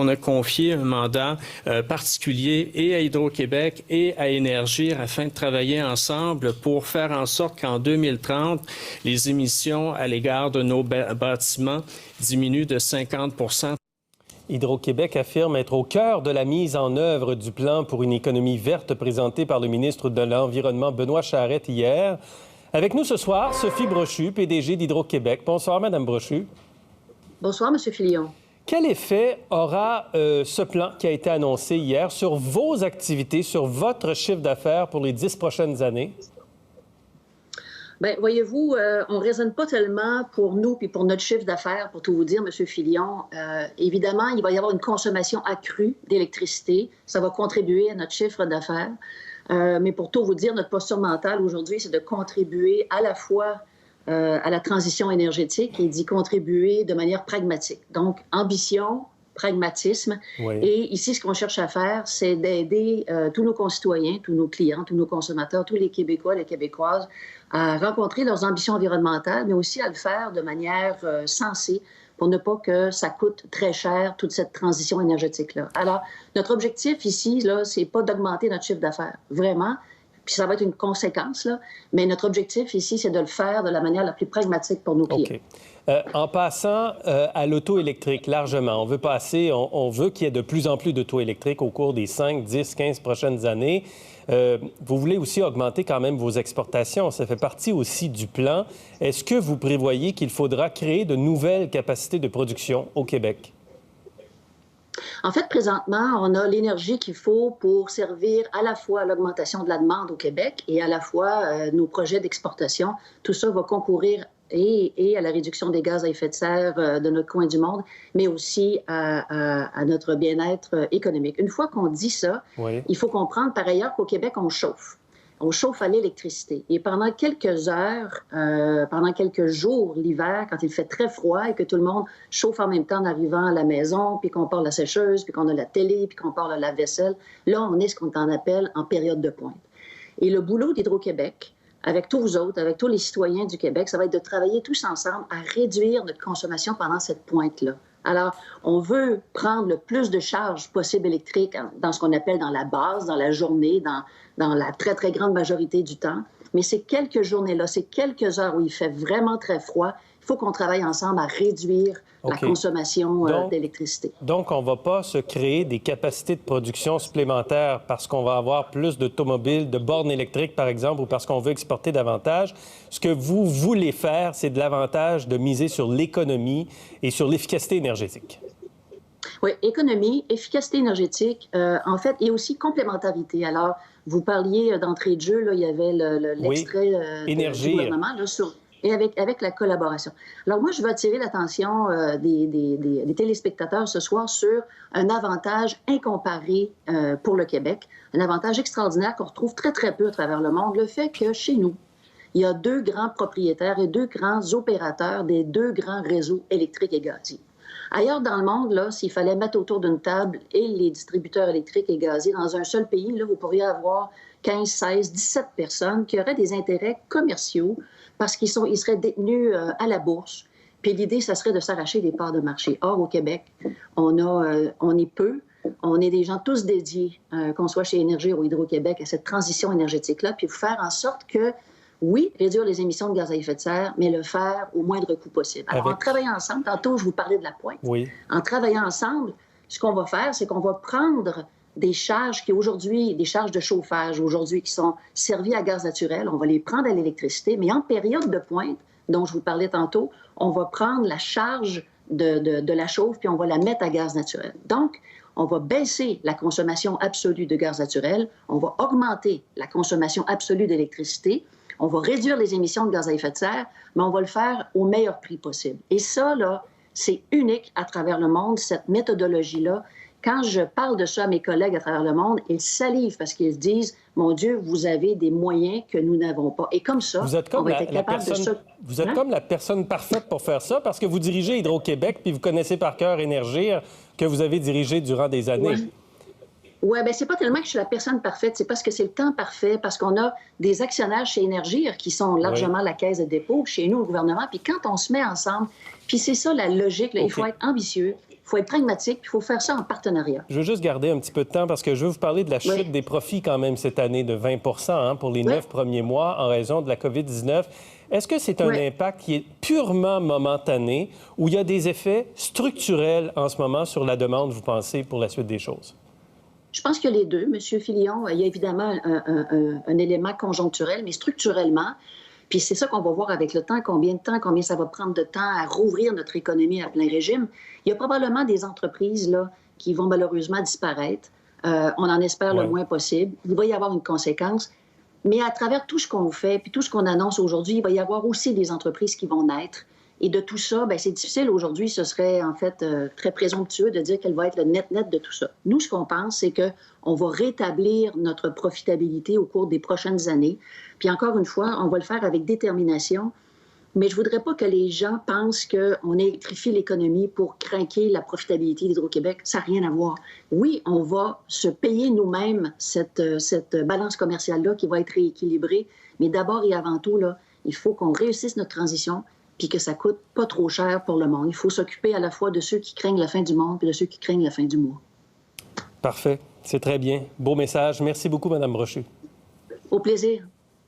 On a confié un mandat particulier et à Hydro-Québec et à Énergir afin de travailler ensemble pour faire en sorte qu'en 2030, les émissions à l'égard de nos bâtiments diminuent de 50 %. Hydro-Québec affirme être au cœur de la mise en œuvre du plan pour une économie verte présenté par le ministre de l'Environnement, Benoît Charette, hier. Avec nous ce soir, Sophie Brochu, PDG d'Hydro-Québec. Bonsoir, Madame Brochu. Bonsoir, M. Filion. Quel effet aura ce plan qui a été annoncé hier sur vos activités, sur votre chiffre d'affaires pour les 10 prochaines années? Bien, voyez-vous, on ne raisonne pas tellement pour nous puis pour notre chiffre d'affaires, pour tout vous dire, M. Filion. Évidemment, il va y avoir une consommation accrue d'électricité. Ça va contribuer à notre chiffre d'affaires. Mais pour tout vous dire, notre posture mentale aujourd'hui, c'est de contribuer à la fois à la transition énergétique et d'y contribuer de manière pragmatique. Donc, ambition, pragmatisme. Oui. Et ici, ce qu'on cherche à faire, c'est d'aider tous nos concitoyens, tous nos clients, tous nos consommateurs, tous les Québécois, les Québécoises à rencontrer leurs ambitions environnementales, mais aussi à le faire de manière sensée pour ne pas que ça coûte très cher, toute cette transition énergétique-là. Alors, notre objectif ici, là, c'est pas d'augmenter notre chiffre d'affaires, vraiment. Puis ça va être une conséquence, là. Mais notre objectif ici, c'est de le faire de la manière la plus pragmatique pour nos clients. OK. En passant à l'auto électrique, largement, on veut qu'il y ait de plus en plus d'auto électriques au cours des 5, 10, 15 prochaines années. Vous voulez aussi augmenter quand même vos exportations. Ça fait partie aussi du plan. Est-ce que vous prévoyez qu'il faudra créer de nouvelles capacités de production au Québec? En fait, présentement, on a l'énergie qu'il faut pour servir à la fois à l'augmentation de la demande au Québec et à la fois nos projets d'exportation. Tout ça va concourir et à la réduction des gaz à effet de serre de notre coin du monde, mais aussi à notre bien-être économique. Une fois qu'on dit ça, oui, il faut comprendre par ailleurs qu'au Québec, on chauffe. On chauffe à l'électricité. Et pendant quelques heures, pendant quelques jours l'hiver, quand il fait très froid et que tout le monde chauffe en même temps en arrivant à la maison, puis qu'on part la sécheuse, puis qu'on a la télé, puis qu'on part la vaisselle, là, on est ce qu'on en appelle en période de pointe. Et le boulot d'Hydro-Québec, avec tous vous autres, avec tous les citoyens du Québec, ça va être de travailler tous ensemble à réduire notre consommation pendant cette pointe-là. Alors, on veut prendre le plus de charges possible électriques dans ce qu'on appelle dans la base, dans la journée, dans la très, très grande majorité du temps. Mais ces quelques journées-là, ces quelques heures où il fait vraiment très froid, il faut qu'on travaille ensemble à réduire la consommation d'électricité. Donc, on ne va pas se créer des capacités de production supplémentaires parce qu'on va avoir plus d'automobiles, de bornes électriques, par exemple, ou parce qu'on veut exporter davantage. Ce que vous voulez faire, c'est de l'avantage de miser sur l'économie et sur l'efficacité énergétique. Oui, économie, efficacité énergétique, en fait, et aussi complémentarité. Alors, vous parliez d'entrée de jeu, là, il y avait l'extrait du gouvernement là, sur... Et avec la collaboration. Alors moi, je veux attirer l'attention des téléspectateurs ce soir sur un avantage incomparé pour le Québec, un avantage extraordinaire qu'on retrouve très, très peu à travers le monde, le fait que chez nous, il y a 2 grands propriétaires et 2 grands opérateurs des 2 grands réseaux électriques et gaziers. Ailleurs dans le monde, là, s'il fallait mettre autour d'une table et les distributeurs électriques et gaziers dans un seul pays, là, vous pourriez avoir 15, 16, 17 personnes qui auraient des intérêts commerciaux parce qu'ils seraient détenus à la bourse. Puis l'idée, ça serait de s'arracher des parts de marché. Or, au Québec, on est peu. On est des gens tous dédiés, qu'on soit chez Énergir ou Hydro-Québec, à cette transition énergétique-là, puis faire en sorte que, oui, réduire les émissions de gaz à effet de serre, mais le faire au moindre coût possible. Alors, en travaillant ensemble, tantôt, je vous parlais de la pointe. Oui. En travaillant ensemble, ce qu'on va faire, c'est qu'on va prendre des charges qui aujourd'hui, des charges de chauffage aujourd'hui qui sont servies à gaz naturel, on va les prendre à l'électricité, mais en période de pointe, dont je vous parlais tantôt, on va prendre la charge de la chauffe puis on va la mettre à gaz naturel. Donc, on va baisser la consommation absolue de gaz naturel, on va augmenter la consommation absolue d'électricité, on va réduire les émissions de gaz à effet de serre, mais on va le faire au meilleur prix possible. Et ça, là, c'est unique à travers le monde, cette méthodologie-là. Quand je parle de ça à mes collègues à travers le monde, ils salivent parce qu'ils se disent « Mon Dieu, vous avez des moyens que nous n'avons pas. » Et comme ça, on va être capable de ça. Vous êtes comme la personne parfaite pour faire ça parce que vous dirigez Hydro-Québec puis vous connaissez par cœur Énergir que vous avez dirigé durant des années. Oui, bien, c'est pas tellement que je suis la personne parfaite, c'est parce que c'est le temps parfait, parce qu'on a des actionnaires chez Énergir qui sont largement la caisse de dépôt, chez nous, le gouvernement, puis quand on se met ensemble, puis c'est ça la logique, là, il faut être ambitieux, il faut être pragmatique, puis il faut faire ça en partenariat. Je veux juste garder un petit peu de temps parce que je veux vous parler de la chute des profits quand même cette année de 20 pour les 9 premiers mois en raison de la COVID-19. Est-ce que c'est un impact qui est purement momentané ou il y a des effets structurels en ce moment sur la demande, vous pensez, pour la suite des choses? Je pense que les deux, M. Filion. Il y a évidemment un élément conjoncturel, mais structurellement, puis c'est ça qu'on va voir avec le temps, combien ça va prendre de temps à rouvrir notre économie à plein régime. Il y a probablement des entreprises là, qui vont malheureusement disparaître. On en espère le moins possible. Il va y avoir une conséquence. Mais à travers tout ce qu'on fait, puis tout ce qu'on annonce aujourd'hui, il va y avoir aussi des entreprises qui vont naître. Et de tout ça, bien, c'est difficile aujourd'hui. Ce serait en fait très présomptueux de dire quel va être le net-net de tout ça. Nous, ce qu'on pense, c'est qu'on va rétablir notre profitabilité au cours des prochaines années. Puis encore une fois, on va le faire avec détermination. Mais je ne voudrais pas que les gens pensent qu'on électrifie l'économie pour craquer la profitabilité d'Hydro-Québec. Ça n'a rien à voir. Oui, on va se payer nous-mêmes cette balance commerciale-là qui va être rééquilibrée. Mais d'abord et avant tout, là, il faut qu'on réussisse notre transition puis que ça coûte pas trop cher pour le monde. Il faut s'occuper à la fois de ceux qui craignent la fin du monde et de ceux qui craignent la fin du mois. Parfait. C'est très bien. Beau message. Merci beaucoup, Mme Brochu. Au plaisir.